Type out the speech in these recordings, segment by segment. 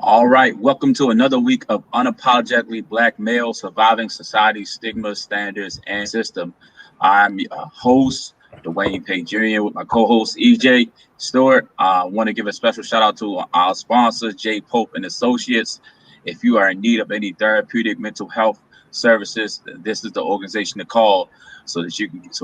All right, welcome to another week of Unapologetically Black Male Surviving Society's Stigma, Standards, and System. I'm your host, Dwayne Pay Jr., with my co-host, EJ Stewart. I want to give a special shout out to our sponsors, J. Pope and Associates. If you are in need of any therapeutic mental health services, this is the organization to call so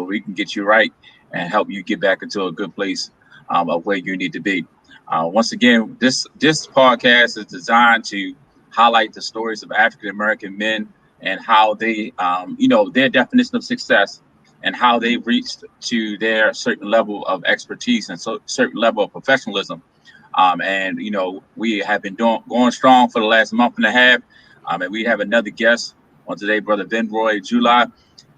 we can get you right and help you get back into a good place of where you need to be. Once again, this podcast is designed to highlight the stories of African American men and how they, their definition of success and how they reached to their certain level of expertise and certain level of professionalism. We have been going strong for the last month and a half. And we have another guest on today, Brother Venroy July.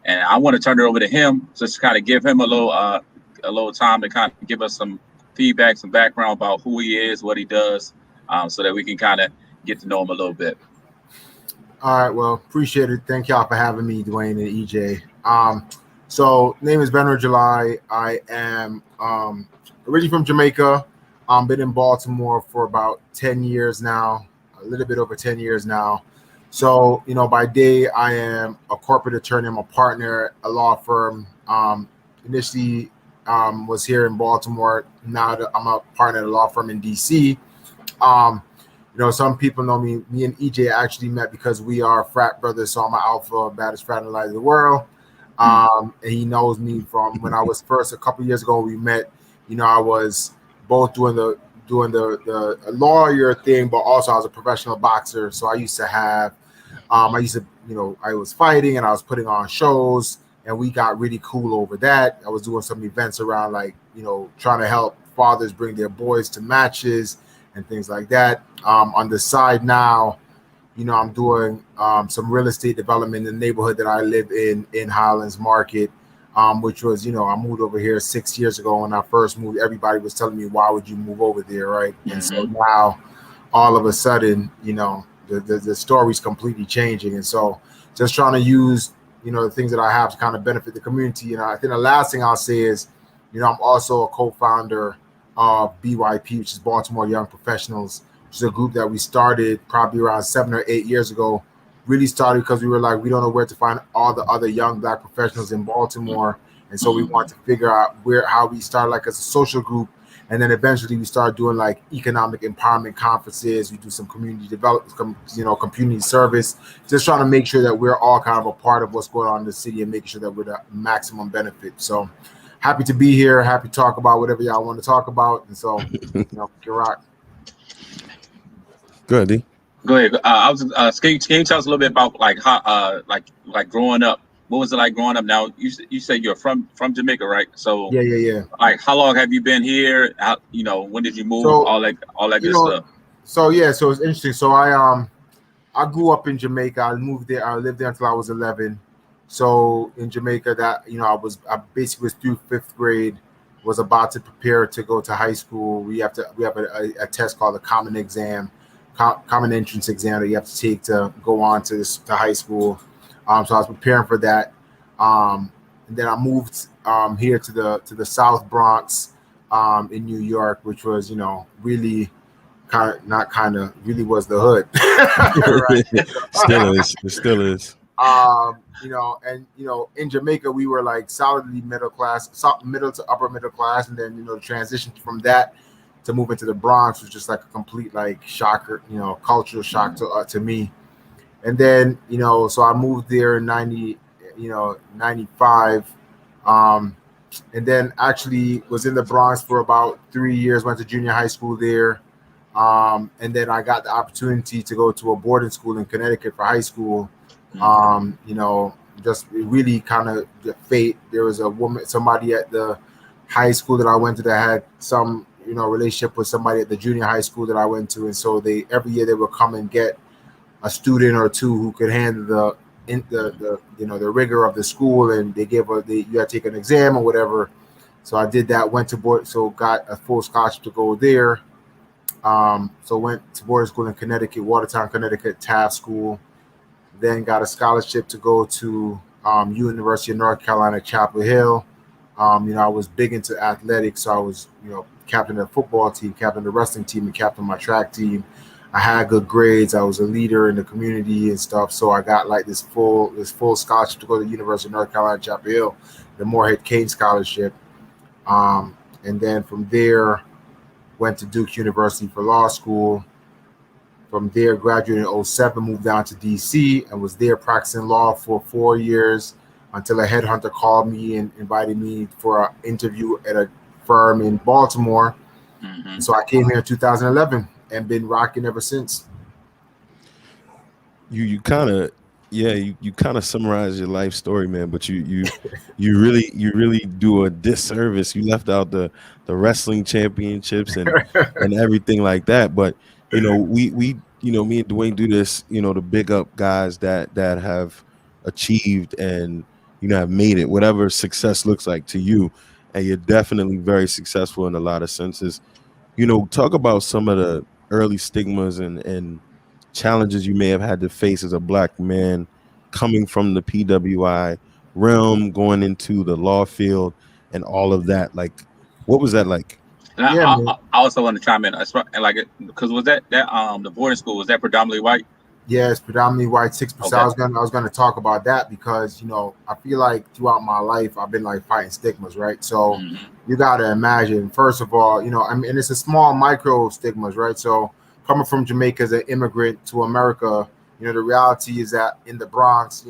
And I want to turn it over to him just to kind of give him a little time to kind of give us some feedback, some background about who he is, what he does, so that we can kind of get to know him a little bit. All right, well, appreciate it. Thank y'all for having me, Dwayne and EJ. So name is Venroy July. I am originally from Jamaica. Been in Baltimore for about 10 years now, a little bit over 10 years now. So, by day, I am a corporate attorney. I'm a partner at a law firm. Initially, was here in Baltimore. Now I'm a partner at a law firm in DC. Some people know me. Me and EJ actually met because we are frat brothers. So I'm an alpha, baddest frat in the world. And he knows me from when I was first a couple of years ago. We met. I was both doing the lawyer thing, but also I was a professional boxer. So I used to have, I was fighting and I was putting on shows. And we got really cool over that. I was doing some events around trying to help fathers bring their boys to matches and things like that. On the side now, I'm doing some real estate development in the neighborhood that I live in Highlands Market, which was, I moved over here 6 years ago. When I first moved, everybody was telling me, why would you move over there, right? Mm-hmm. And so now, all of a sudden, the story's completely changing. And so just trying to use the things that I have to kind of benefit the community. I think the last thing I'll say is, I'm also a co-founder of BYP, which is Baltimore Young Professionals, which is a group that we started probably around 7 or 8 years ago. Really started because we were like, we don't know where to find all the other young Black professionals in Baltimore. And so we wanted to figure out how we started as a social group. And then eventually we started doing economic empowerment conferences. We do some community development, community service, just trying to make sure that we're all kind of a part of what's going on in the city and making sure that we're the maximum benefit. So happy to be here. Happy to talk about whatever y'all want to talk about. And so, get rock. Go ahead, D. Go ahead. Can you tell us a little bit about how growing up? What was it like growing up? Now you say you're from Jamaica, right? So yeah. How long have you been here? When did you move? So, all that good stuff. So it's interesting. So I grew up in Jamaica. I moved there. I lived there until I was 11. So in Jamaica, that I basically was through 5th grade. Was about to prepare to go to high school. We have a test called the common entrance exam that you have to take to go on to high school. So I was preparing for that. And then I moved here to the South Bronx in New York, which was, really really was the hood. Right? It still is. In Jamaica, we were solidly middle to upper middle class. And then, the transition from that to move into the Bronx was just a complete shocker, cultural shock to me. And then, so I moved there in 95. And then actually was in the Bronx for about 3 years, went to junior high school there. And then I got the opportunity to go to a boarding school in Connecticut for high school. Just really kind of the fate. There was somebody at the high school that I went to that had some, relationship with somebody at the junior high school that I went to. And so every year they would come and get a student or two who could handle the rigor of the school, and they you had to take an exam or whatever. So I did that, went to board, so got a full scholarship to go there. So went to boarding school in Connecticut, Watertown, Connecticut, Taft School. Then got a scholarship to go to University of North Carolina, Chapel Hill. I was big into athletics, so I was, captain of the football team, captain of the wrestling team, and captain of my track team. I had good grades. I was a leader in the community and stuff. So I got like this full scholarship to go to the University of North Carolina, Chapel Hill, the Morehead Kane Scholarship. And then from there, went to Duke University for law school. From there, graduated in 07, moved down to DC and was there practicing law for 4 years until a headhunter called me and invited me for an interview at a firm in Baltimore. Mm-hmm. So I came here in 2011 and been rocking ever since. You kind of you kind of summarize your life story, man, but you really do a disservice. You left out the wrestling championships and everything like that. But we me and Dwayne do this, to big up guys that have achieved and have made it, whatever success looks like to you. And you're definitely very successful in a lot of senses. Talk about some of the early stigmas and challenges you may have had to face as a Black man coming from the PWI realm, going into the law field and all of that. Like, what was that like? And I also want to chime in, like, because was that the boarding school, was that predominantly white? Yeah, it's predominantly white, 6%. Okay. I was gonna talk about that because I feel like throughout my life I've been like fighting stigmas, right? So you gotta imagine, first of all, and it's a small micro stigmas, right? So coming from Jamaica as an immigrant to America, the reality is that in the Bronx,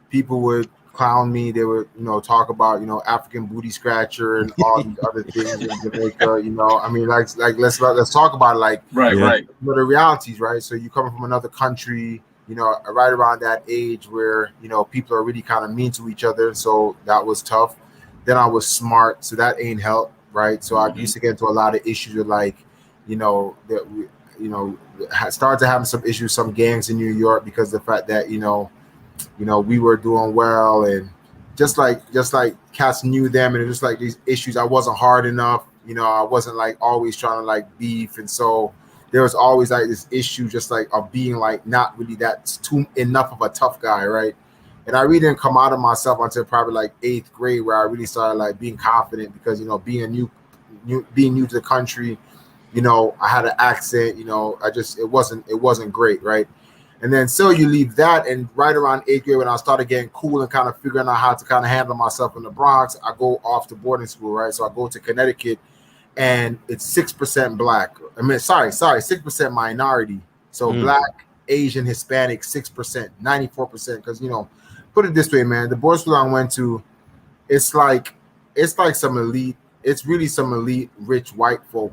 people would clown me. They would, talk about, African booty scratcher and all these other things in Jamaica. I mean, like let's talk about it, like right. The realities, right? So you coming from another country, right around that age where people are really kind of mean to each other. So that was tough. Then I was smart, so that ain't help, right? So I used to get into a lot of issues with like, that we, started to have some issues, some gangs in New York because of the fact that we were doing well, and just like cats knew them, and it was just like these issues. I wasn't hard enough, I wasn't like always trying to like beef, and so there was always like this issue just like of being like not really that too enough of a tough guy, right? And I really didn't come out of myself until probably like 8th grade, where I really started like being confident because being new to the country, I had an accent, it wasn't great, right? And then so you leave that, and right around 8th grade when I started getting cool and kind of figuring out how to kind of handle myself in the Bronx, I go off to boarding school, right? So I go to Connecticut, and it's 6% Black. 6% minority. So Black, Asian, Hispanic, 6%, 94%. Because put it this way, man, the boarding school I went to, it's like some elite. It's really some elite, rich white folk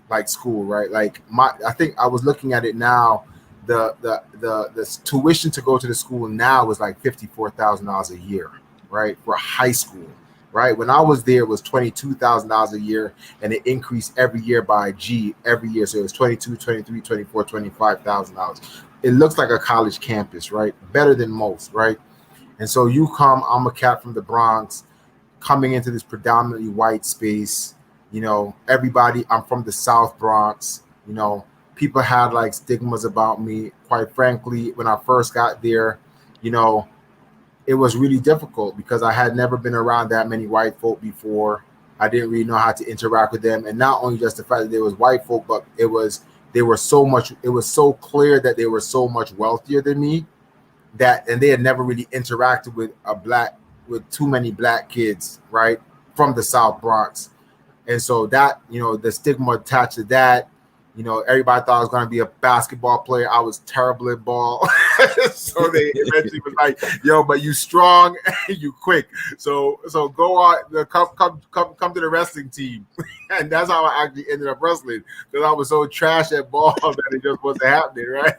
like school, right? Like I think I was looking at it now. The tuition to go to the school now was like $54,000 a year, right, for high school, right? When I was there, it was $22,000 a year, and it increased every year by G every year. So it was 22, 23, 24, $25,000. It looks like a college campus, right? Better than most, right? And so I'm a cat from the Bronx, coming into this predominantly white space. Everybody, I'm from the South Bronx, people had like stigmas about me. Quite frankly, when I first got there, it was really difficult because I had never been around that many white folk before. I didn't really know how to interact with them. And not only just the fact that there was white folk, but it was so clear that they were so much wealthier than me, and they had never really interacted with too many Black kids, right, from the South Bronx. And so that, the stigma attached to that, everybody thought I was going to be a basketball player. I was terrible at ball. So they eventually was like, yo, but you strong, you quick. So go on, come to the wrestling team. And that's how I actually ended up wrestling, because I was so trash at ball that it just wasn't happening, right?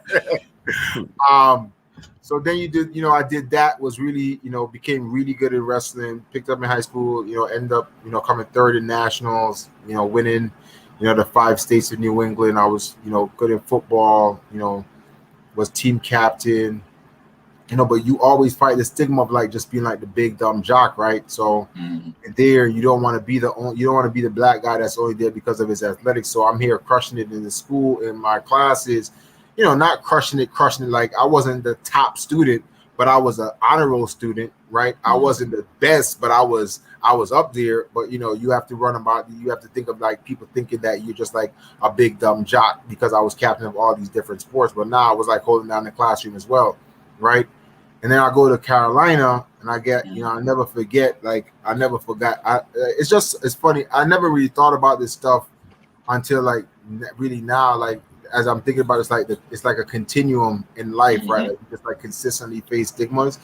So then I did that, was really, became really good at wrestling, picked up in high school, ended up, coming third in nationals, winning, the 5 states of New England. I was, good in football, was team captain, but you always fight the stigma of like just being like the big dumb jock, right? So there, you don't want to be the Black guy that's only there because of his athletics. So I'm here crushing it in the school, in my classes, not crushing it like I wasn't the top student, but I was an honor roll student, right? I wasn't the best, but I was up there. But you know, you have to think of like people thinking that you're just like a big dumb jock because I was captain of all these different sports. But now I was like holding down the classroom as well, right? And then I go to Carolina and I get, you know, I never forget, like I never forgot. It's funny. I never really thought about this stuff until like really now, like as I'm thinking about it, it's like a continuum in life, right? Like you just like consistently face stigmas.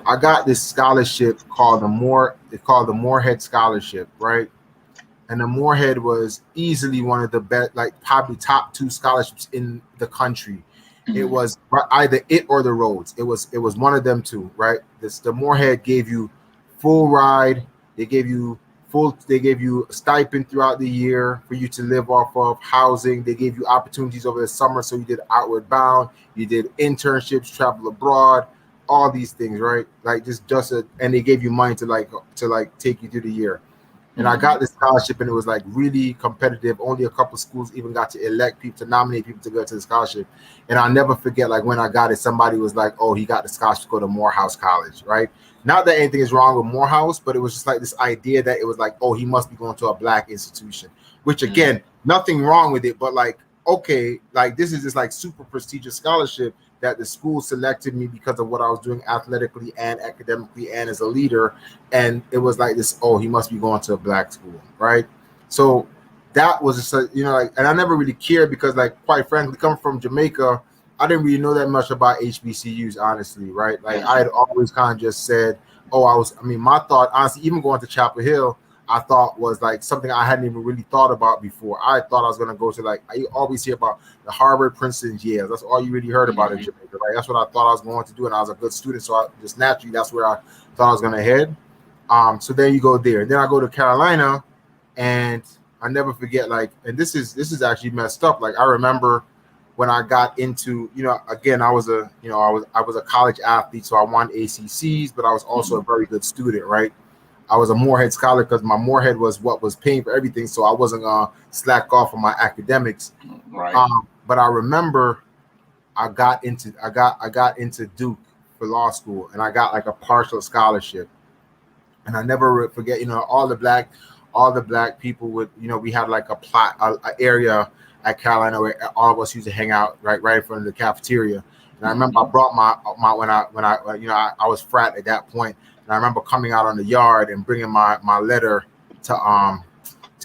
I got this scholarship called it's called the Moorhead Scholarship, right? And the Moorhead was easily one of the best, like probably top 2 scholarships in the country. It was either it or the Rhodes. It was one of them two, right? The Moorhead gave you full ride. They gave you a stipend throughout the year for you to live off of, housing. They gave you opportunities over the summer, so you did outward bound, you did internships, travel abroad, all these things, right? Like and they gave you money to take you through the year. And I got this scholarship, and it was like really competitive. Only a couple schools even got to elect people, to nominate people to go to the scholarship. And I'll never forget, like when I got it, somebody was like, "Oh, he got the scholarship to go to Morehouse College," right? Not that anything is wrong with Morehouse, but it was just like this idea that it was like, "Oh, he must be going to a black institution," which again, nothing wrong with it, but like, okay, like this is just like super prestigious scholarship that the school selected me because of what I was doing athletically and academically and as a leader. And it was like this, oh, he must be going to a black school, right? So that was just, you know, like, and I never really cared because, like, quite frankly, coming from Jamaica, I didn't really know that much about HBCUs, honestly, right? Like, I had always kind of just said, my thought, honestly, even going to Chapel Hill, I thought was like something I hadn't even really thought about before. I thought I was going to go to, like, I always hear about the Harvard, Princeton, Yale. That's all you really heard about in Jamaica, right? That's what I thought I was going to do, and I was a good student, so I just naturally, that's where I thought I was going to head. So then you go there. Then I go to Carolina, and I never forget, like, and this is actually messed up. Like, I remember when I got into, you know, again, I was a college athlete, so I won ACCs, but I was also a very good student, right? I was a Moorhead scholar because my Moorhead was what was paying for everything, so I wasn't gonna slack off on my academics. Right. But I remember I got into Duke for law school, and I got like a partial scholarship. And I never forget, you know, all the black people would, you know, we had like a area at Carolina where all of us used to hang out right in front of the cafeteria. And I remember I brought my when I you know, I was frat at that point. And I remember coming out on the yard and bringing my letter to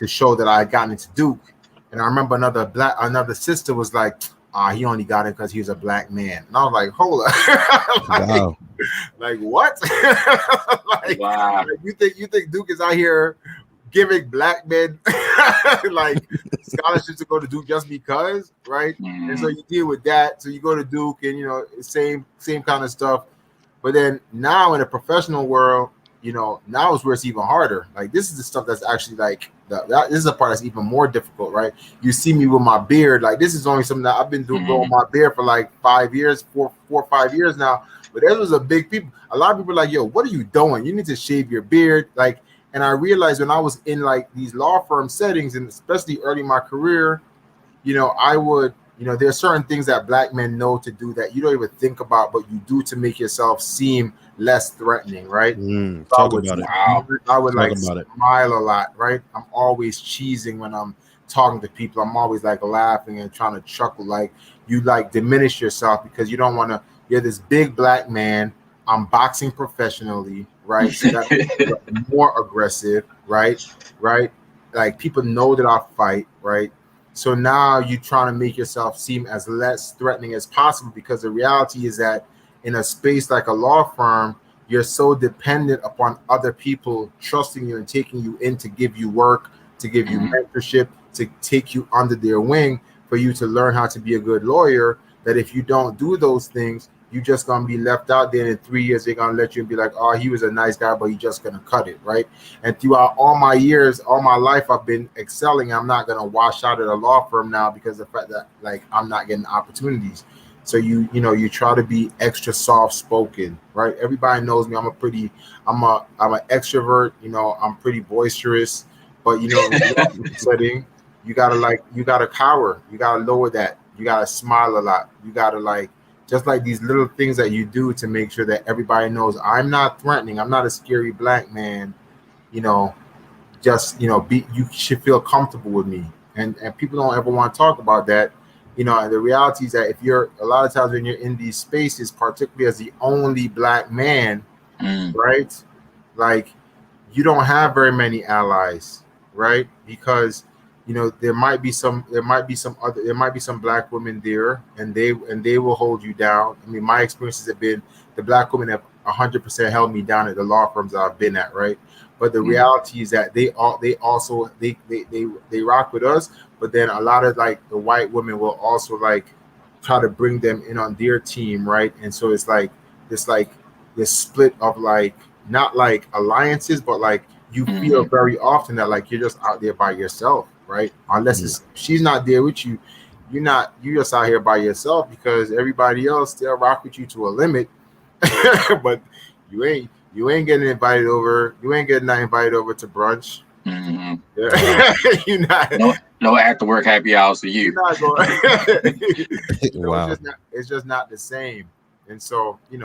show that I had gotten into Duke. And I remember another sister was like, he only got it because he was a black man. And I was like, hold up. Wow. Like what? Like, wow. Like, you think Duke is out here giving black men like scholarships to go to Duke just because, right? And so you deal with that. So you go to Duke, and you know, same kind of stuff. But then now in the professional world, you know, now is where it's even harder. Like this is the stuff that's actually like this is the part that's even more difficult, right? You see me with my beard. Like this is only something that I've been doing growing my beard for like 5 years, 4 or 5 years now. But there was a lot of people are like, yo, what are you doing? You need to shave your beard. Like, and I realized when I was in like these law firm settings, and especially early in my career, you know, I would, you know, there are certain things that black men know to do that you don't even think about, but you do to make yourself seem less threatening, right? Talk about it. I would like smile a lot, right? I'm always cheesing when I'm talking to people. I'm always like laughing and trying to chuckle. Like you like diminish yourself because you don't want to. You're this big black man. I'm boxing professionally, right? So that's more aggressive, right? Right? Like people know that I fight, right? So now you're trying to make yourself seem as less threatening as possible, because the reality is that in a space like a law firm, you're so dependent upon other people trusting you and taking you in to give you work, to give you mentorship, to take you under their wing for you to learn how to be a good lawyer, that if you don't do those things, you're just going to be left out there. In 3 years, they're going to let you and be like, oh, he was a nice guy, but you're just going to cut it, right? And throughout all my years, all my life, I've been excelling. I'm not going to wash out at a law firm now because of the fact that, like, I'm not getting opportunities. So you try to be extra soft spoken, right? Everybody knows me. I'm an extrovert. You know, I'm pretty boisterous, but you know, in setting, you gotta cower. You gotta lower that. You gotta smile a lot. You gotta just like these little things that you do to make sure that everybody knows I'm not threatening, I'm not a scary black man, you know, just, you know, be, you should feel comfortable with me. And people don't ever want to talk about that, you know. And the reality is that if you're, a lot of times when you're in these spaces, particularly as the only black man, right, like, you don't have very many allies, right? Because, you know, there might be some black women there, and they will hold you down. I mean, my experiences have been the black women have 100% held me down at the law firms that I've been at, right? But the reality is that they also rock with us, but then a lot of like the white women will also like try to bring them in on their team, right? And so it's like this split of like, not like alliances, but like you feel very often that like you're just out there by yourself, right? Unless it's, she's not there with you, you're just out here by yourself, because everybody else still rock with you to a limit. But you ain't getting invited over. You ain't getting not invited over to brunch. You're not. No after work happy hours for you. You're not going. Wow. It's just not the same. And so, I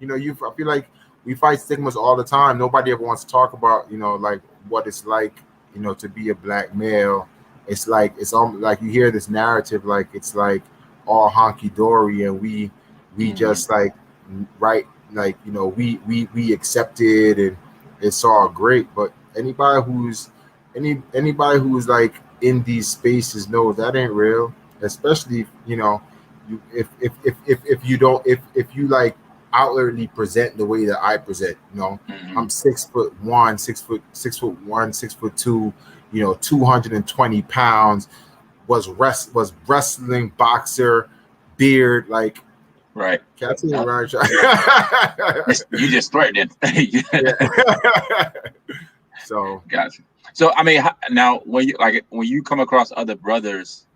feel like we fight stigmas all the time. Nobody ever wants to talk about, like what it's like, to be a black male. It's like, it's almost like you hear this narrative, like it's like all honky dory, and we just like, right, like, we accept it and it's all great. But anybody who's like in these spaces knows that ain't real. Especially, if you like outwardly present the way that I present, I'm 6'1", 6'2", 220 pounds, was wrestling, boxer, beard, like, right. Can't see around. You just threatened it. So gotcha. So I mean, now when you come across other brothers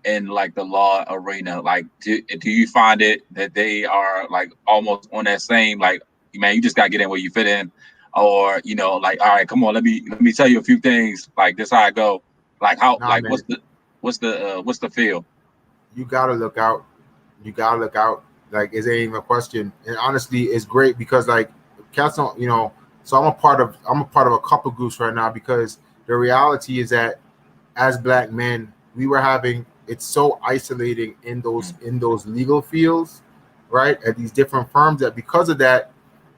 in like the law arena, like do you find it that they are like almost on that same, like, man, you just gotta get in where you fit in, or like, all right, come on, let me tell you a few things, like this how I go, like how, like, man, what's the feel? You gotta look out. Like, it ain't even a question. And honestly, it's great because like cats don't, so I'm a part of a couple groups right now, because the reality is that as black men, it's so isolating in those legal fields, right, at these different firms, that because of that,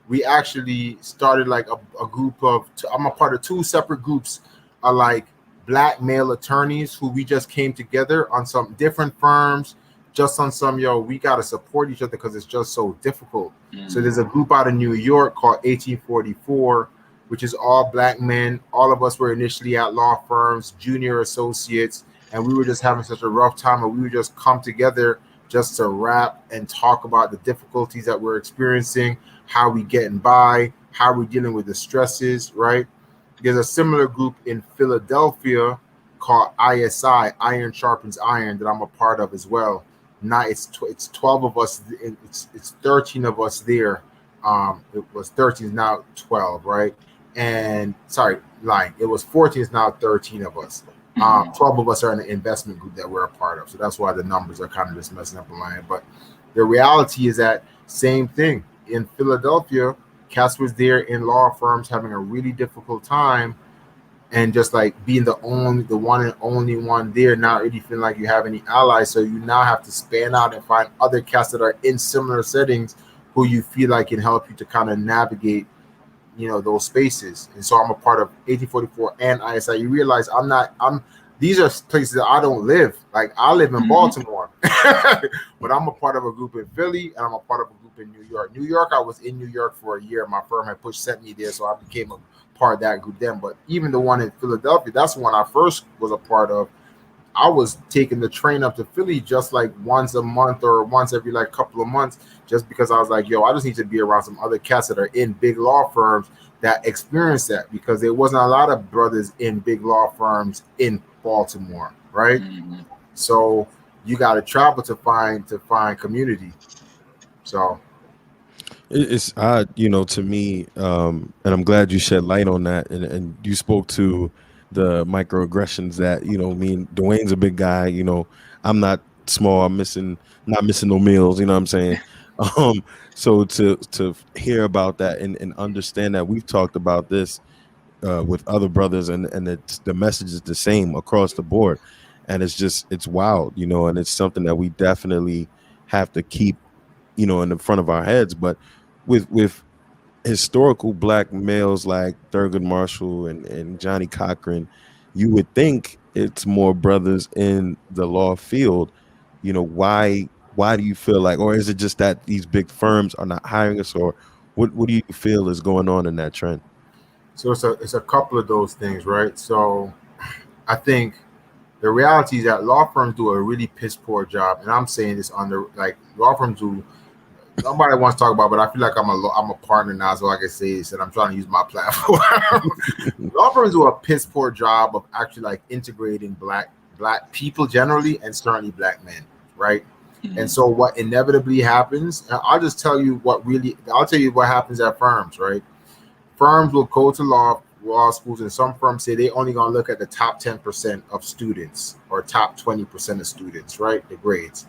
we actually started like a group of, I'm a part of two separate groups of like black male attorneys who we just came together on some different firms, just on some, we got to support each other because it's just so difficult. So there's a group out of New York called 1844, which is all black men. All of us were initially at law firms, junior associates, and we were just having such a rough time, and we would just come together just to rap and talk about the difficulties that we're experiencing, how we getting by, how we're dealing with the stresses, right? There's a similar group in Philadelphia called ISI, Iron Sharpens Iron, that I'm a part of as well. Now it's 12 of us. It's 13 of us there. It was 13, now 12, right? And sorry, lying. It was 14, it's now 13 of us. 12 of us are in an investment group that we're a part of. So that's why the numbers are kind of just messing up a line. But the reality is that same thing in Philadelphia. Cass was there in law firms having a really difficult time, and just like being the one and only one there, not really feeling like you have any allies. So you now have to span out and find other cats that are in similar settings who you feel like can help you to kind of navigate, those spaces. And so I'm a part of 1844 and ISI. You realize these are places that I don't live. Like, I live in Baltimore, but I'm a part of a group in Philly, and I'm a part of a group in New York. New York, I was in New York for a year. My firm had sent me there, so I became a part of that group then. But even the one in Philadelphia, that's the one I first was a part of. I was taking the train up to Philly just like once a month or once every like couple of months, just because I was like, I just need to be around some other cats that are in big law firms that experience that, because there wasn't a lot of brothers in big law firms in Baltimore, right? So you got to travel to find community. So it's odd, to me, and I'm glad you shed light on that, and you spoke to the microaggressions that, me and Dwayne's a big guy, I'm not small. I'm not missing no meals. You know what I'm saying? So to hear about that and understand that we've talked about this with other brothers, and the message is the same across the board, and it's wild, you know, and it's something that we definitely have to keep, you know, in the front of our heads. But with historical black males like Thurgood Marshall and Johnny Cochran, you would think it's more brothers in the law field. You know, why do you feel like, or is it just that these big firms are not hiring us, or what do you feel is going on in that trend? So it's a couple of those things, right? So I think the reality is that law firms do a really piss poor job, and I'm saying this under like law firms do. Nobody wants to talk about, but I feel like I'm a partner now, so I can say this, and I'm trying to use my platform. Law firms do a piss poor job of actually like integrating black people generally, and certainly black men, right? Mhm. And so what inevitably happens, and I'll tell you what happens at firms, right? Firms will go to law schools, and some firms say they only gonna look at the top 10% of students or top 20% of students, right? The grades.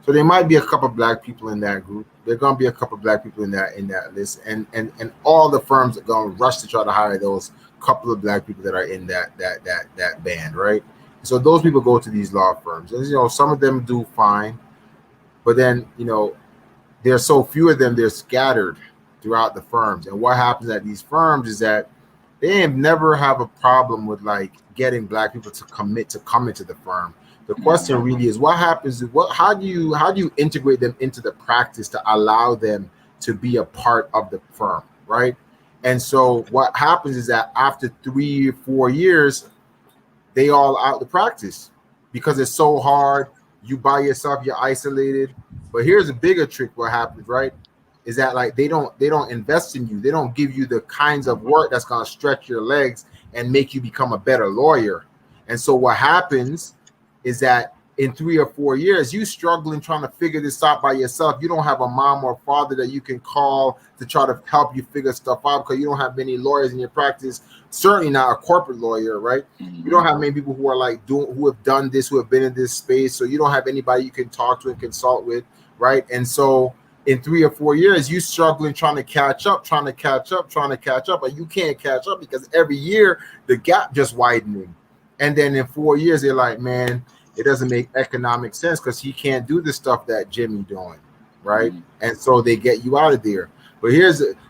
So there might be a couple of black people in that group. There are gonna be a couple of black people in that list, and all the firms are gonna rush to try to hire those couple of black people that are in that band, right? So those people go to these law firms, and some of them do fine, but then there's so few of them, they're scattered throughout the firms. And what happens at these firms is that they never have a problem with like getting black people to commit to come into the firm. The question really is what happens, how do you integrate them into the practice to allow them to be a part of the firm, right? And so what happens is that after 3 or 4 years, they all out the practice because it's so hard. You by yourself, you're isolated. But here's a bigger trick. What happens, right, is that like they don't invest in you. They don't give you the kinds of work that's gonna stretch your legs and make you become a better lawyer. And so what happens is that in 3 or 4 years, you struggling trying to figure this out by yourself. You don't have a mom or father that you can call to try to help you figure stuff out because you don't have many lawyers in your practice. Certainly not a corporate lawyer, right? You don't have many people who are like who have done this, who have been in this space. So you don't have anybody you can talk to and consult with, right? And so in 3 or 4 years, you struggling trying to catch up, and you can't catch up because every year the gap just widening. And then in 4 years, they're like, man, it doesn't make economic sense because he can't do the stuff that Jimmy doing, right? And so they get you out of there. But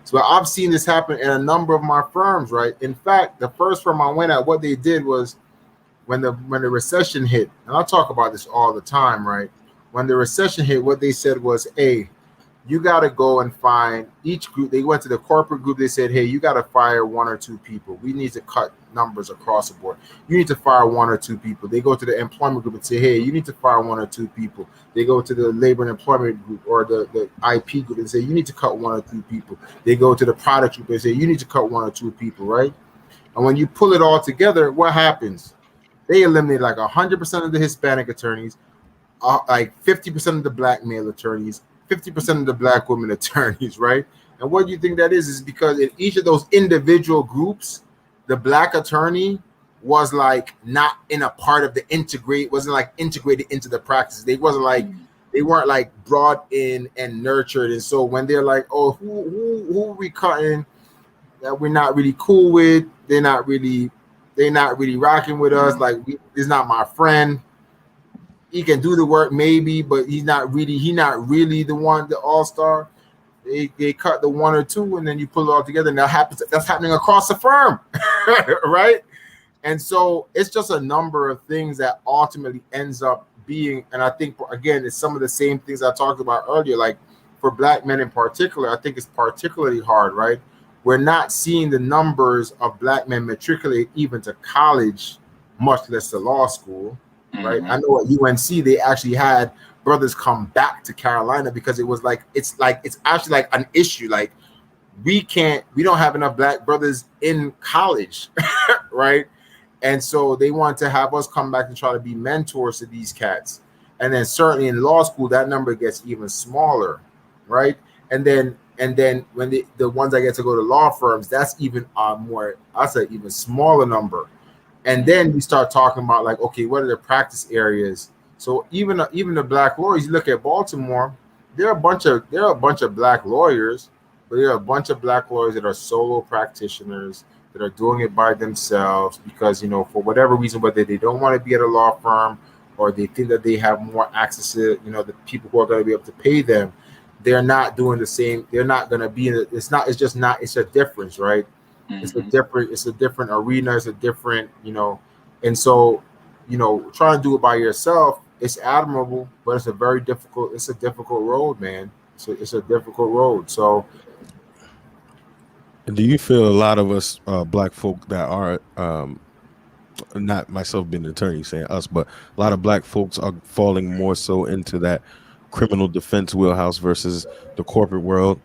so I've seen this happen in a number of my firms, right? In fact, the first firm I went at, what they did was when the recession hit, and I talk about this all the time, right? When the recession hit, what they said was, hey, you got to go and find each group. They went to the corporate group. They said, hey, you got to fire 1 or 2 people. We need to cut numbers across the board. You need to fire 1 or 2 people. They go to the employment group and say, hey, you need to fire 1 or 2 people. They go to the labor and employment group or the IP group and say, you need to cut 1 or 2 people. They go to the product group and say, you need to cut 1 or 2 people, right? And when you pull it all together, what happens? They eliminate like 100% of the Hispanic attorneys, like 50% of the black male attorneys, 50% of the black women attorneys, right? And what do you think that is because in each of those individual groups, the black attorney was like not in a part of the wasn't like integrated into the practice. They weren't like brought in and nurtured. And so when they're like, oh, who are we cutting that we're not really cool with? They're not really rocking with us. Like, he's not my friend. He can do the work maybe, but he's not really the one, the all-star. They cut the 1 or 2, and then you pull it all together, and that's happening across the firm, right? And so it's just a number of things that ultimately ends up being, and I think again, it's some of the same things I talked about earlier. Like for black men in particular, I think it's particularly hard, right? We're not seeing the numbers of black men matriculate even to college, much less to law school. Right, I know at UNC they actually had brothers come back to Carolina because it's actually like an issue. Like we don't have enough black brothers in college, right? And so they want to have us come back and try to be mentors to these cats. And then certainly in law school that number gets even smaller, right? And then when the ones that get to go to law firms, that's even more. That's an even smaller number. And then we start talking about like, okay, what are the practice areas So even the black lawyers, you look at Baltimore, there are a bunch of black lawyers, but there are a bunch of black lawyers that are solo practitioners that are doing it by themselves because, for whatever reason, whether they don't want to be at a law firm or they think that they have more access to, the people who are going to be able to pay them, they're not doing the same. They're not going to be in it. It's a difference, right? It's a different arena. It's a different, and so, trying to do it by yourself, it's admirable, but it's a difficult road, man. It's a difficult road. So, And do you feel a lot of us black folk that are not myself being an attorney saying us, but a lot of black folks are falling more so into that criminal defense wheelhouse versus the corporate world?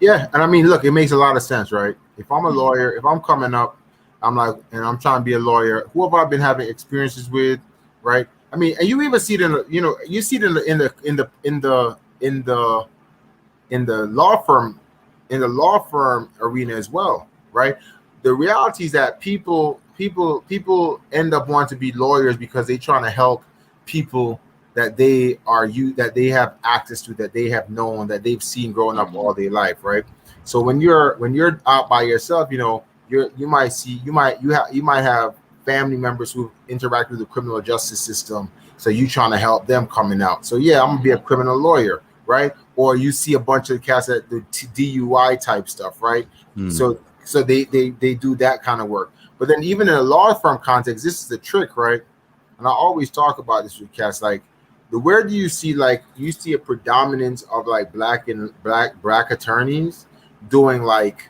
yeah, and I mean, look, it makes a lot of sense, right? If I'm a lawyer, if I'm coming up, I'm like, and I'm trying to be a lawyer, who have I been having experiences with, right? I mean, and you even see it in you see it in the law firm arena as well, right? The reality is that people end up wanting to be lawyers because they're trying to help people that that they have access to, that they have known, that they've seen growing up all their life, right? So when you're out by yourself, you might have family members who interact with the criminal justice system, so you trying to help them coming out. So yeah, I'm gonna be a criminal lawyer, right? Or you see a bunch of cats that do DUI type stuff, right? So they do that kind of work. But then even in a law firm context, this is the trick, right? And I always talk about this with cats, like where do you see a predominance of like black attorneys doing like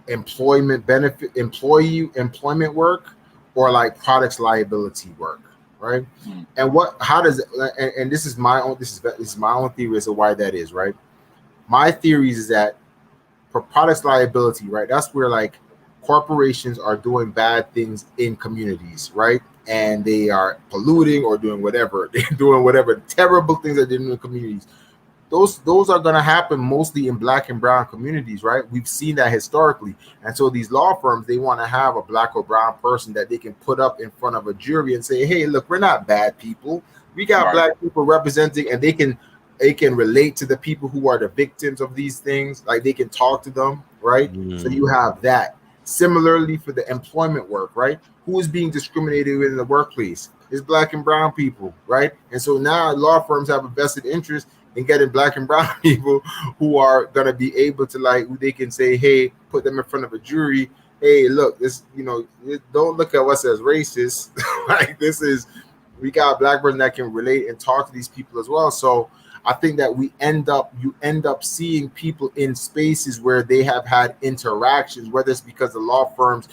employment work or like products liability work, right? And this is my own theory as to why that is, right? My theory is that for products liability, right, that's where like corporations are doing bad things in communities, right? And they are polluting or doing whatever terrible things that they're doing in communities. Those are going to happen mostly in black and brown communities, right? We've seen that historically. And so these law firms, they want to have a black or brown person that they can put up in front of a jury and say, hey, look, we're not bad people. We got black people representing, and they can relate to the people who are the victims of these things. Like they can talk to them, right? So you have that. Similarly for the employment work, right? Who is being discriminated in the workplace? It's black and brown people, right? And so now law firms have a vested interest in getting black and brown people who are going to be able to, like, who they can say, hey, put them in front of a jury. Hey, look, this, don't look at us as racist. Like we got a black person that can relate and talk to these people as well. So I think that you end up seeing people in spaces where they have had interactions, whether it's because the law firms,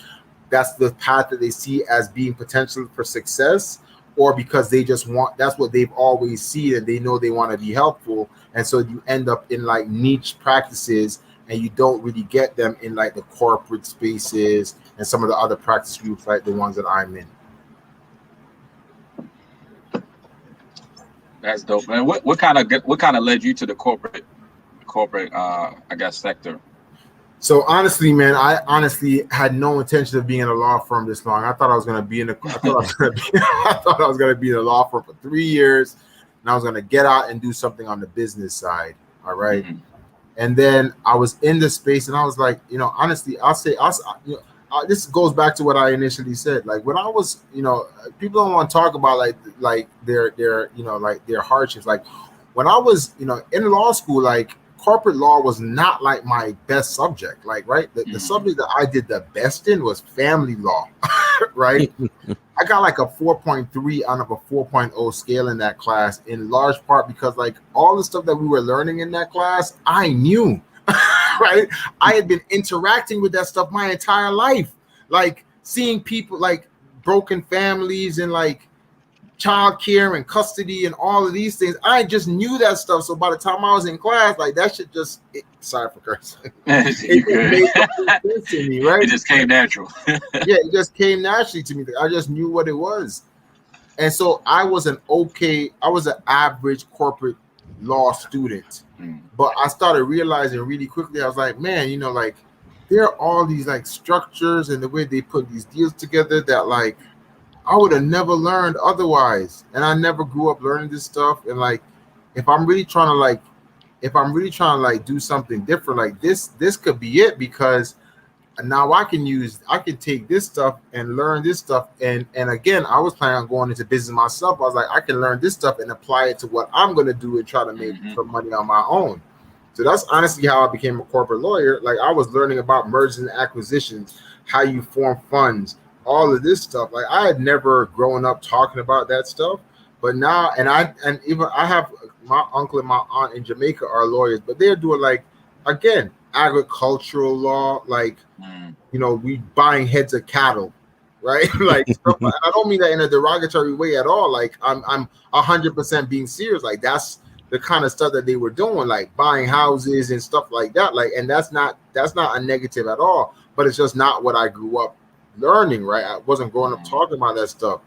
that's the path that they see as being potential for success, or because that's what they've always seen and they know they want to be helpful. And so you end up in like niche practices, and you don't really get them in like the corporate spaces and some of the other practice groups like the ones that I'm in. That's dope, man. What kind of led you to the corporate I guess sector? So honestly, man, I honestly had no intention of being in a law firm this long. I thought I was going to be I thought I was going to be in a law firm for 3 years, and I was going to get out and do something on the business side. All right. And then I was in the space, and I was like, honestly, this goes back to what I initially said. Like when I was, people don't want to talk about like their like their hardships. Like when I was, in law school, like corporate law was not like my best subject. Like, right, the subject that I did the best in was family law. Right. I got like a 4.3 out of a 4.0 scale in that class, in large part because like all the stuff that we were learning in that class, I knew. Right, I had been interacting with that stuff my entire life, like seeing people, like broken families and like child care and custody and all of these things. I just knew that stuff. So by the time I was in class, like that shit sorry for cursing. It made sense to me, right? It just came natural. Yeah, it just came naturally to me. I just knew what it was. And so I was an average corporate law student. But I started realizing really quickly, I was like, man, like there are all these like structures and the way they put these deals together that like I would have never learned otherwise. And I never grew up learning this stuff. And like, if I'm really trying to like, do something different, like this could be it, because now I can take this stuff and learn this stuff. And again, I was planning on going into business myself. I was like, I can learn this stuff and apply it to what I'm going to do and try to make some money on my own. So that's honestly how I became a corporate lawyer. Like, I was learning about mergers and acquisitions, how you form funds, all of this stuff. Like, I had never grown up talking about that stuff, but now, and even I have my uncle and my aunt in Jamaica are lawyers, but they're doing, like, again, agricultural law, like, we buying heads of cattle, right? Like, stuff, I don't mean that in a derogatory way at all. Like, I'm 100% being serious. Like, that's the kind of stuff that they were doing, like buying houses and stuff like that. Like, and that's not a negative at all, but it's just not what I grew up learning, right? I wasn't growing up talking about that stuff.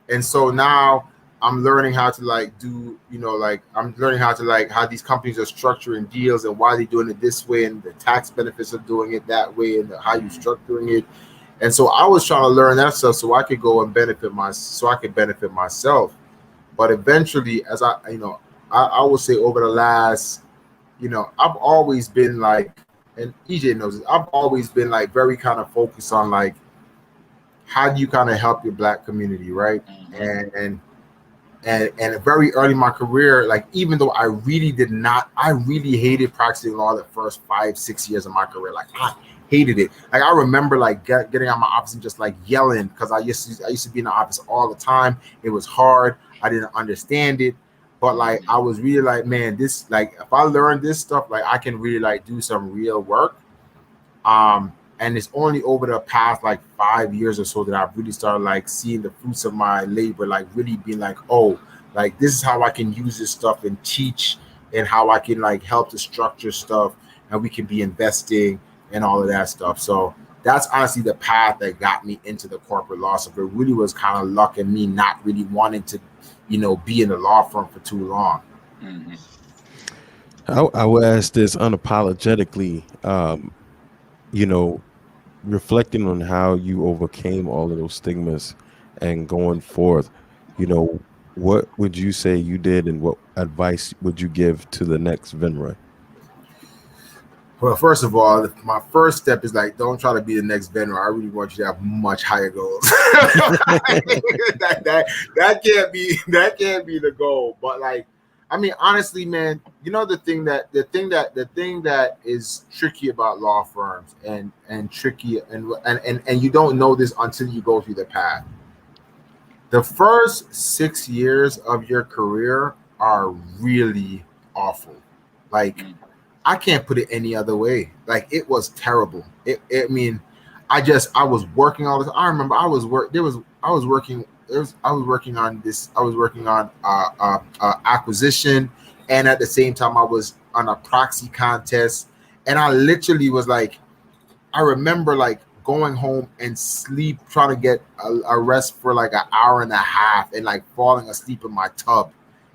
And so now I'm learning how to I'm learning how to how these companies are structuring deals and why they're doing it this way and the tax benefits of doing it that way and how you're structuring it. And so I was trying to learn that stuff so I could go and benefit myself. But eventually, as I would say over the last, I've always been like, and EJ knows this, I've always been like very kind of focused on like, how do you kind of help your Black community, right? And very early in my career, like, even though I really hated practicing law the first 5-6 years of my career. Like, I hated it. Like, I remember like getting out of my office and just like yelling, because I used to be in the office all the time. It was hard. I didn't understand it. But like, I was really like, man, this, like, if I learn this stuff, like, I can really like do some real work. And it's only over the past like 5 years or so that I've really started like seeing the fruits of my labor, like really being like, oh, like, this is how I can use this stuff and teach, and how I can like help to structure stuff, and we can be investing and all of that stuff. So that's honestly the path that got me into the corporate law. So it really was kind of luck and me not really wanting to, be in the law firm for too long. I would ask this unapologetically, reflecting on how you overcame all of those stigmas and going forth, what would you say you did, and what advice would you give to the next Venroy? Well, first of all, my first step is like, don't try to be the next Venroy. I really want you to have much higher goals. that can't be the goal. But like, I mean, honestly, man, the thing that is tricky about law firms and tricky and you don't know this until you go through the path. The first 6 years of your career are really awful. Like, I can't put it any other way. Like, it was terrible. I was working all this. I remember I was working on acquisition, and at the same time I was on a proxy contest, and I literally was like, I remember like going home and trying to get a rest for like an hour and a half, and like falling asleep in my tub,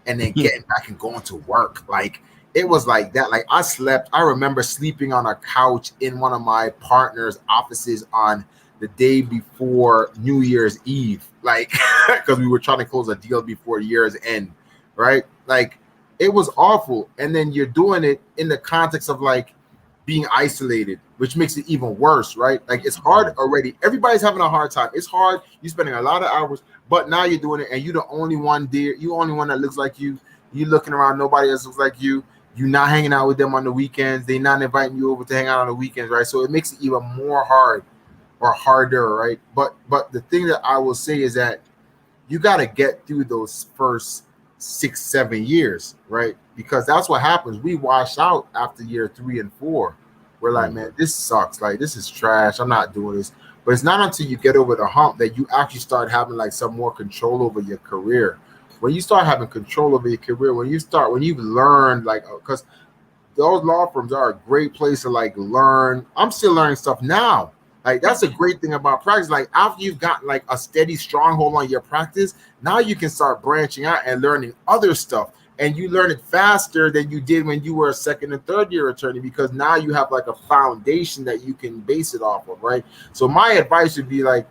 and then getting back and going to work. Like, it was like that. Like, I remember sleeping on a couch in one of my partner's offices on the day before New Year's Eve, like, because we were trying to close a deal before year's end, right? Like, it was awful. And then you're doing it in the context of like being isolated, which makes it even worse, right? Like, it's hard already. Everybody's having a hard time. It's hard. You're spending a lot of hours, but now you're doing it, and you're the only one there. You're the only one that looks like you. You're looking around. Nobody else looks like you. You're not hanging out with them on the weekends. They're not inviting you over to hang out on the weekends, right? So it makes it even more hard or harder, right? But the thing that I will say is that you got to get through those first 6-7 years, right? Because that's what happens. We wash out after year 3 and 4. We're like, man, this sucks. Like, this is trash. I'm not doing this. But it's not until you get over the hump that you actually start having like some more control over your career. When you start having control over your career, when you've learned, like, because those law firms are a great place to like learn. I'm still learning stuff now. Like, that's a great thing about practice. Like, after you've got like a steady stronghold on your practice, now you can start branching out and learning other stuff. And you learn it faster than you did when you were a second and third year attorney, because now you have like a foundation that you can base it off of, right? So my advice would be like,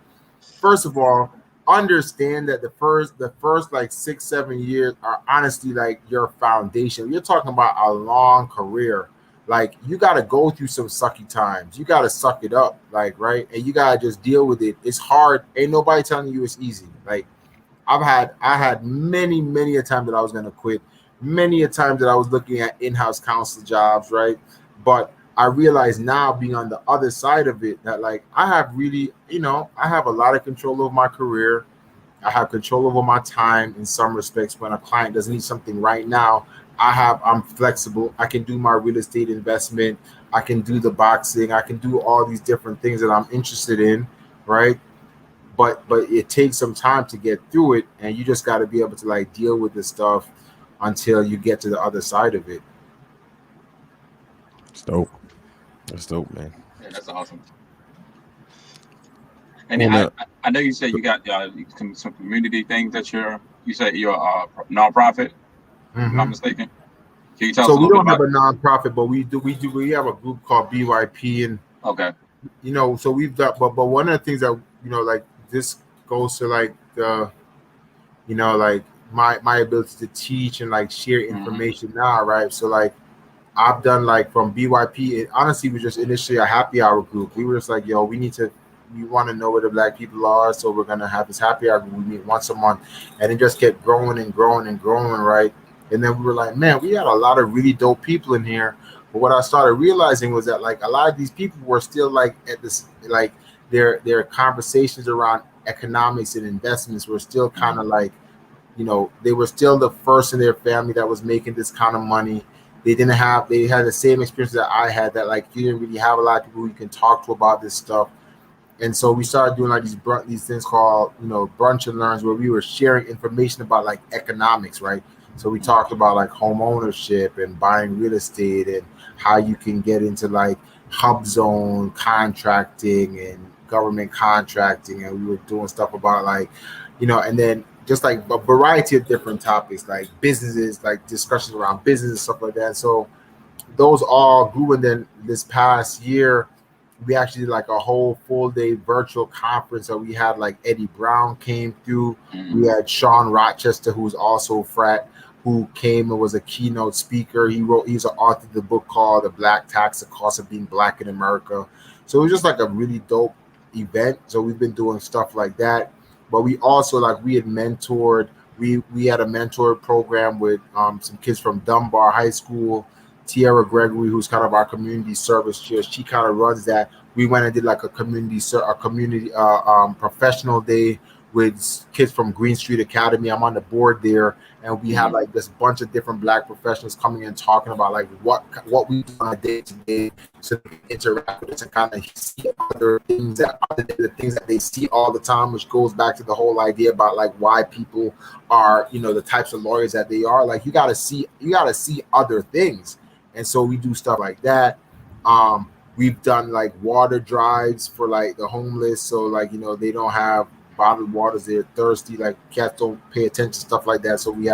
first of all, understand that the first like 6-7 years are honestly like your foundation. You're talking about a long career. Like you got to go through some sucky times. You got to suck it up, like right, and you got to just deal with it. It's hard. Ain't nobody telling you it's easy. Like I had many a time that I was gonna quit, many a time that I was looking at in-house counsel jobs, right? But I realize now, being on the other side of it, that like I have really, I have a lot of control over my career. I have control over my time in some respects. When a client doesn't need something right now, I'm flexible. I can do my real estate investment. I can do the boxing. I can do all these different things that I'm interested in, right? But it takes some time to get through it, and you just got to be able to like deal with this stuff until you get to the other side of it. It's dope. That's dope, man. Yeah, that's awesome. And I know you said you got some community things that you said you're a nonprofit, if I'm not mistaken. Can you tell us So a we little don't bit have about? a nonprofit, but we have a group called BYP, and Okay. so we've got, but one of the things that like this goes to like the like my ability to teach and like share information now, right? So like I've done like from BYP, it honestly was just initially a happy hour group. We were just like, yo, we want to know where the Black people are, so we're gonna have this happy hour group. We meet once a month, and it just kept growing and growing and growing, right? And then we were like, man, we had a lot of really dope people in here. But what I started realizing was that like a lot of these people were still like at this, like their conversations around economics and investments were still kind of like, they were still the first in their family that was making this kind of money. They had the same experience that I had, that like you didn't really have a lot of people who you can talk to about this stuff. And so we started doing like these things called, brunch and learns, where we were sharing information about like economics, right? So we talked about like home ownership and buying real estate, and how you can get into like hub zone contracting and government contracting. And we were doing stuff about like, and then just like a variety of different topics, like businesses, like discussions around business and stuff like that. So those all grew. And then this past year, we actually did like a whole full day virtual conference. So we had like Eddie Brown came through. We had Sean Rochester, who's also frat, who came and was a keynote speaker. He's an author of the book called The Black Tax, The Cost of Being Black in America. So it was just like a really dope event. So we've been doing stuff like that. But we also we had mentored. We had a mentor program with some kids from Dunbar High School. Tiara Gregory, who's kind of our community service chair, she kind of runs that. We went and did like a community professional day with kids from Green Street Academy. I'm on the board there, and we have like this bunch of different Black professionals coming in talking about like what we do on a day to day, so they can interact with us and kind of see other things the things that they see all the time, which goes back to the whole idea about like why people are the types of lawyers that they are. Like you got to see other things. And so we do stuff like that. We've done like water drives for like the homeless. So like, they don't have bottled waters, they're thirsty, like cats don't pay attention, stuff like that. So we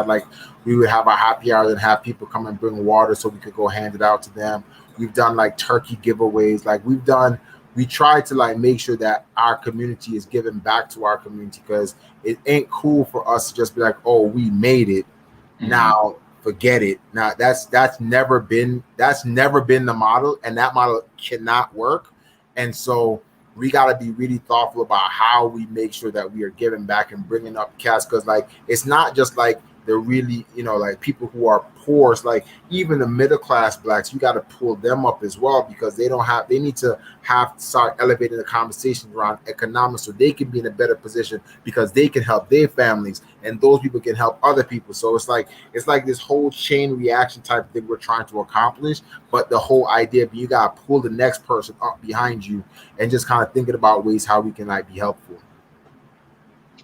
would have a happy hour and have people come and bring water so we could go hand it out to them. We've done like turkey giveaways. Like we try to like make sure that our community is giving back to our community, because it ain't cool for us to just be like, oh, we made it. Now forget it. Now that's never been the model, and that model cannot work. And so we got to be really thoughtful about how we make sure that we are giving back and bringing up cats, because like it's not just like the really like people who are poor. It's like even the middle class Blacks, you got to pull them up as well, because they need to start elevating the conversation around economics, so they can be in a better position, because they can help their families, and those people can help other people. So it's like this whole chain reaction type thing we're trying to accomplish. But the whole idea, you got to pull the next person up behind you, and just kind of thinking about ways how we can like be helpful.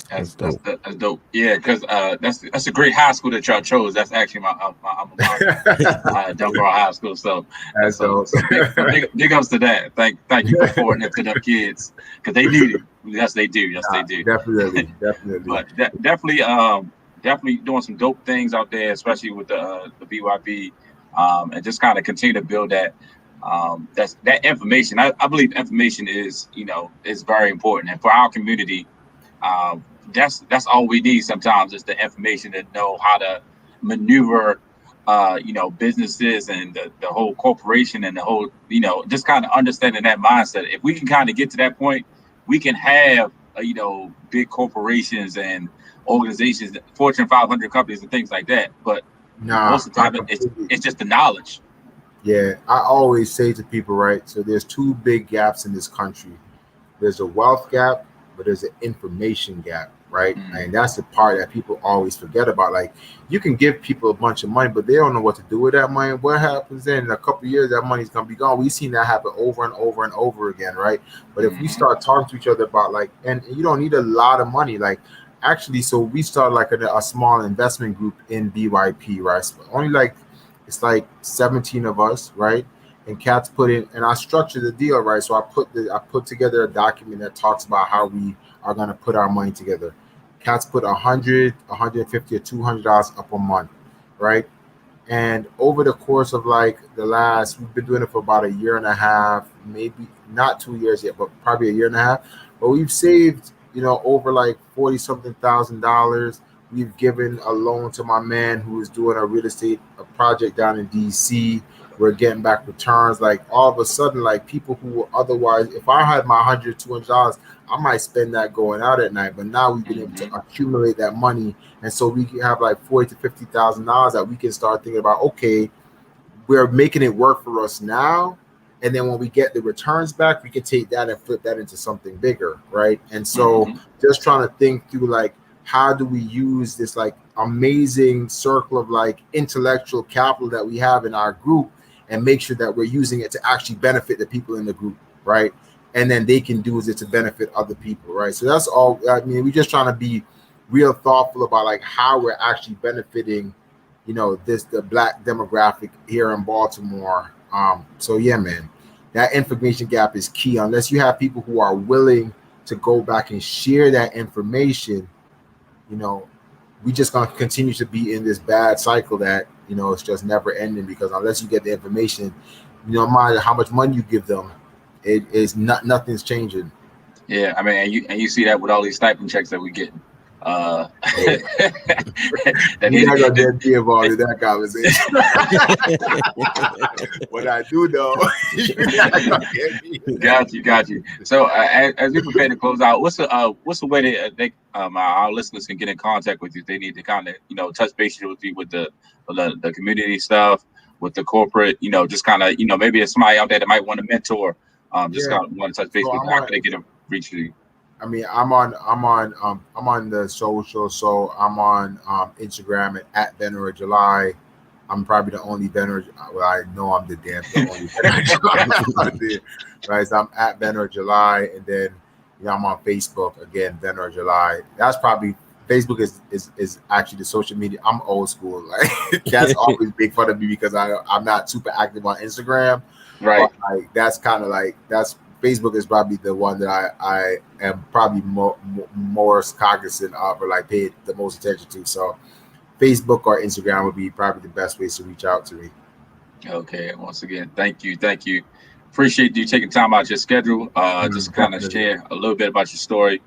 That's dope. Yeah, because that's a great high school that y'all chose. That's actually my alma mater, Dunbar High School. So big ups to that. Thank you for pouring into them kids, because they need it. Yes, they do. Yes, they do. Definitely. But definitely doing some dope things out there, especially with the BYB, and just kind of continue to build that. That information. I believe information is very important, and for our community. that's all we need sometimes is the information to know how to maneuver businesses and the whole corporation and the whole, just kind of understanding that mindset. If we can kind of get to that point, we can have big corporations and organizations, Fortune 500 companies and things like that. But Nah, most of the time it's just the knowledge. yeah, I always say to people, right? So there's two big gaps in this country. There's a wealth gap, but there's an information gap, right? And that's the part that people always forget about. Like, you can give people a bunch of money, but they don't know what to do with that money. What happens then? In a couple of years, that money's gonna be gone. We've seen that happen over and over and over again, right? But if we start talking to each other about, like, and you don't need a lot of money, like, actually, so we started like a small investment group in BYP, right? So only like it's like 17 of us, right? And Cats put in, and I structured the deal, right? So I put together a document that talks about how we are going to put our money together. Cats put 100, 150, or $200 up a month, right? And over the course of like we've been doing it for about a year and a half, maybe not 2 years yet, but probably a year and a half. But we've saved, over like 40 something $1,000. We've given a loan to my man who is doing a project down in DC. We're getting back returns. Like, all of a sudden, like, people who were otherwise, if I had my $100, $200, I might spend that going out at night. But now we've been able to accumulate that money, and so we can have like $40,000 to $50,000 that we can start thinking about. Okay, we're making it work for us now, and then when we get the returns back, we can take that and flip that into something bigger, right? And so just trying to think through, like, how do we use this like amazing circle of like intellectual capital that we have in our group and make sure that we're using it to actually benefit the people in the group, right? And then they can do it to benefit other people, right? So that's all. I mean, we're just trying to be real thoughtful about like how we're actually benefiting, the Black demographic here in Baltimore. So yeah, man, that information gap is key. Unless you have people who are willing to go back and share that information, we just gonna continue to be in this bad cycle that it's just never ending, because unless you get the information, no matter how much money you give them, it is nothing's changing. Yeah, I mean, and you see that with all these stipend checks that we get. We're not gonna get involved in that conversation. What I do though, got you. So as we prepare to close out, what's the way that our listeners can get in contact with you? They need to kind of touch base with you with the community stuff, with the corporate, just kind of maybe there's somebody out there that might want to mentor, just kind of want to touch base with you. How can they get a reach you? I mean, I'm on the social, so I'm on Instagram at Venroy July. I'm probably the only Venroy. Well, I know I'm the only Venroy July, right? So I'm at Venroy July, and then I'm on Facebook again, Venroy July. That's probably Facebook is actually the social media. I'm old school, like that's always big fun of me because I'm not super active on Instagram, right? But, like, that's kind of like Facebook is probably the one that I am probably more cognizant of, or like pay the most attention to. So Facebook or Instagram would be probably the best ways to reach out to me. Okay. Once again, thank you. Appreciate you taking time out your schedule. Just kind of share a little bit about your story,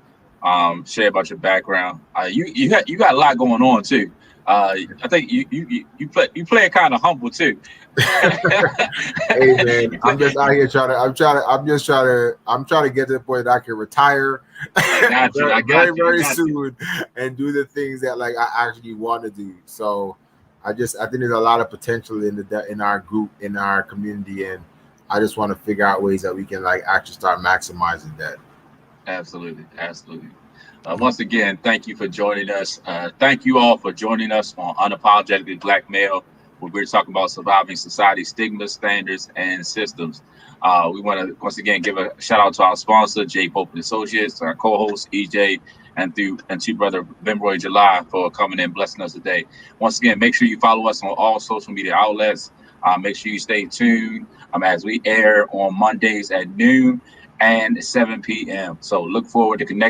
share about your background. You got a lot going on too. I think you play kind of humble too. Hey man, I'm just out here trying to get to the point that I can retire very soon and do the things that like I actually want to do. So I think there's a lot of potential in our group, in our community, and I just want to figure out ways that we can like actually start maximizing that. Absolutely. Once again, thank you for joining us. Thank you all for joining us on Unapologetically Black Male, where we're talking about surviving society stigmas, standards, and systems. We want to once again give a shout out to our sponsor, J. Pope and Associates, our co-host EJ, and to brother Venroy July for coming in blessing us today. Once again, make sure you follow us on all social media outlets. Make sure you stay tuned as we air on Mondays at noon and 7 p.m. So look forward to connecting